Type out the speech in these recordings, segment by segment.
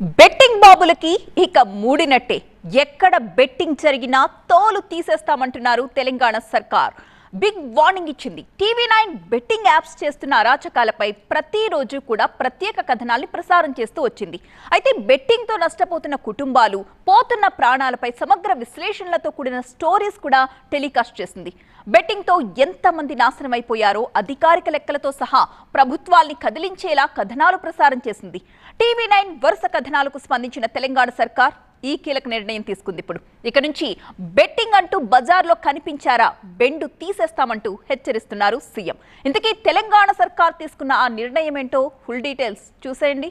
Betting బాబులకి ఇక మూడినట్టే. ఎక్కడ betting జరిగినా తోలు తీసేస్తామంటున్నారు తెలంగాణ సర్కార్. బిగ్ వార్నింగ్ ఇచ్చింది. టీవీ9 బెట్టింగ్ యాప్స్ చేస్తున్న అరాచకాలపై ప్రతిరోజు కూడా ప్రత్యేక కథనాల్ని ప్రసారం చేస్తూ వచ్చింది. అయితే బెట్టింగ్ తో నష్టపోతున్న కుటుంబాలు, పోతున్న ప్రాణాలపై సమగ్ర విశ్లేషణలతో కూడిన స్టోరీస్ కూడా టెలికాస్ట్ చేసింది. బెట్టింగ్ తో ఎంతమంది నాశనం అయిపోయారో అధికారిక లెక్కలతో సహా ప్రభుత్వాల్ని కదిలించేలా కథనాలు ప్రసారం చేసింది. టీవీ9 వరుస కథనాలకు స్పందించిన తెలంగాణ సర్కార్ ఈ కీలక నిర్ణయం తీసుకుంది. ఇప్పుడు ఇక నుంచి బెట్టింగ్ అంటూ బజార్లో కనిపించారా బెండు తీసేస్తామంటూ హెచ్చరిస్తున్నారు సీఎం. ఇంతకీ తెలంగాణ సర్కార్ తీసుకున్న ఆ నిర్ణయం ఏంటో ఫుల్ డీటెయిల్స్ చూసేయండి.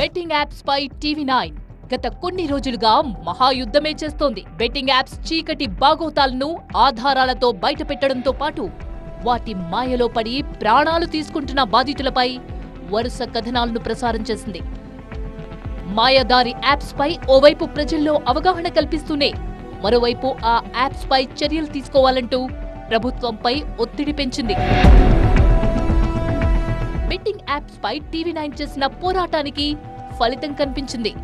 బెట్టింగ్ యాప్స్ పై టీవీ9 గత కొన్ని రోజులుగా మహాయుద్ధమే చేస్తోంది. బెట్టింగ్ యాప్స్ చీకటి బాగోతాలను ఆధారాలతో బయటపెట్టడంతో పాటు వాటి మాయలో పడి ప్రాణాలు తీసుకుంటున్న బాధితులపై వరుస కథనాలను ప్రసారం చేసింది. మాయదారి యాప్స్ పై ఓవైపు ప్రజల్లో అవగాహన కల్పిస్తూనే మరోవైపు ఆ యాప్స్ పై చర్యలు తీసుకోవాలంటూ ప్రభుత్వంపై ఒత్తిడి పెంచింది. బెట్టింగ్ యాప్స్ పై టీవీ9 చేసిన పోరాటానికి ఫలితం కనిపించింది.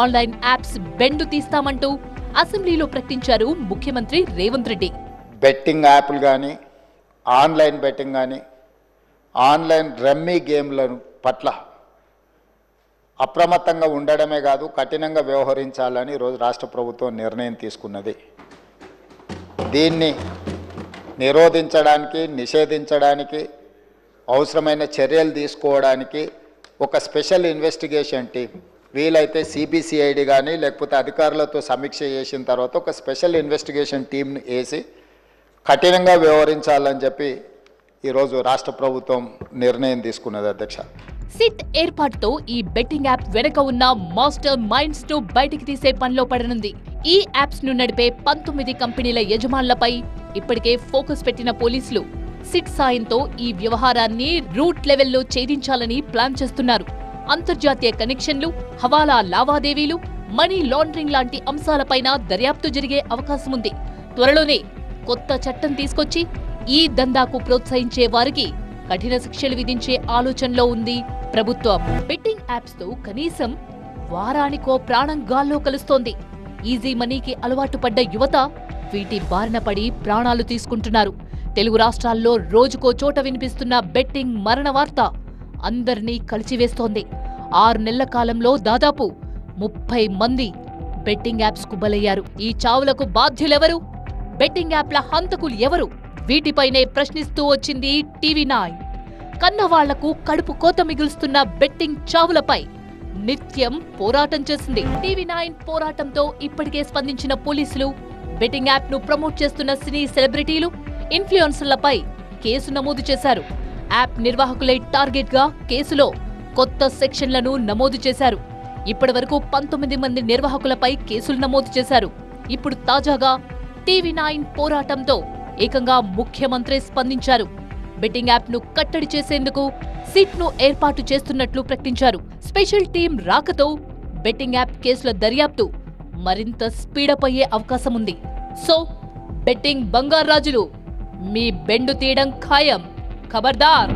ఆన్లైన్ యాప్స్ బెండు తీస్తామంటూ అసెంబ్లీలో ప్రకటించారు ముఖ్యమంత్రి రేవంత్ రెడ్డి. బెట్టింగ్ యాప్లు కానీ, ఆన్లైన్ బెట్టింగ్ కానీ, ఆన్లైన్ రమ్మీ గేమ్ల పట్ల అప్రమత్తంగా ఉండడమే కాదు, కఠినంగా వ్యవహరించాలని ఈరోజు రాష్ట్ర ప్రభుత్వం నిర్ణయం తీసుకున్నది. దీన్ని నిరోధించడానికి, నిషేధించడానికి అవసరమైన చర్యలు తీసుకోవడానికి ఒక స్పెషల్ ఇన్వెస్టిగేషన్ టీం, వీలైతే సిబిసిఐడి కానీ లేకపోతే అధికారులతో సమీక్ష చేసిన తర్వాత ఒక స్పెషల్ ఇన్వెస్టిగేషన్ టీంని వేసి కఠినంగా వ్యవహరించాలని చెప్పి ఈరోజు రాష్ట్ర ప్రభుత్వం నిర్ణయం తీసుకున్నది. అధ్యక్ష, సిట్ ఏర్పాటుతో ఈ బెట్టింగ్ యాప్ వెనక ఉన్న మాస్టర్ మైండ్స్ ను బయటికి తీసే పనిలో పడనుంది. ఈ యాప్స్ ను నడిపే 19 కంపెనీల యజమానులపై ఇప్పటికే ఫోకస్ పెట్టిన పోలీసులు సిట్ సాయంతో ఈ వ్యవహారాన్ని రూట్ లెవెల్లో ఛేదించాలని ప్లాన్ చేస్తున్నారు. అంతర్జాతీయ కనెక్షన్లు, హవాలా లావాదేవీలు, మనీ లాండరింగ్ లాంటి అంశాలపైన దర్యాప్తు జరిగే అవకాశం ఉంది. త్వరలోనే కొత్త చట్టం తీసుకొచ్చి ఈ దందాకు ప్రోత్సహించే వారికి కఠిన శిక్షలు విధించే ఆలోచనలో ఉంది ప్రభుత్వం. బెట్టింగ్ యాప్స్ తో కనీసం వారానికో ప్రాణం గాల్లో కలుస్తోంది. ఈజీ మనీకి అలవాటు పడ్డ యువత వీటి బారిన పడి ప్రాణాలు తీసుకుంటున్నారు. తెలుగు రాష్ట్రాల్లో రోజుకో చోట వినిపిస్తున్న బెట్టింగ్ మరణ వార్త అందరినీ కలిచివేస్తోంది. 6 నెలల కాలంలో దాదాపు 30 మంది బెట్టింగ్ యాప్స్ కు బలయ్యారు. ఈ చావులకు బాధ్యులెవరు? బెట్టింగ్ యాప్ల హంతకులు ఎవరు? వీటిపైనే ప్రశ్నిస్తూ వచ్చింది టీవీ9. కన్నవాళ్లకు కడుపు కోత మిగులుస్తున్న బెట్టింగ్ చావులపై నిత్యం పోరాటం చేసింది. టీవీ9 పోరాటంతో ఇప్పటికే స్పందించిన పోలీసులు బెట్టింగ్ యాప్ ను ప్రమోట్ చేస్తున్న సినీ సెలబ్రిటీలు, ఇన్ఫ్లుయెన్సర్లపై కేసు నమోదు చేశారు. యాప్ నిర్వాహకులే టార్గెట్ గా కేసులో కొత్త సెక్షన్లను నమోదు చేశారు. ఇప్పటివరకు 19 మంది నిర్వాహకులపై కేసులు నమోదు చేశారు. ఇప్పుడు తాజాగా టీవీ9 పోరాటంతో ఏకంగా ముఖ్యమంత్రి స్పందించారు. బెట్టింగ్ యాప్ ను కట్టడి చేసేందుకు సిట్ ను ఏర్పాటు చేస్తున్నట్లు ప్రకటించారు. స్పెషల్ టీం రాకతో బెట్టింగ్ యాప్ కేసుల దర్యాప్తు మరింత స్పీడప్ అయ్యే అవకాశం ఉంది. సో బెట్టింగ్ బంగారాజులు, మీ బెండు తీయడం ఖాయం. ఖబర్దార్.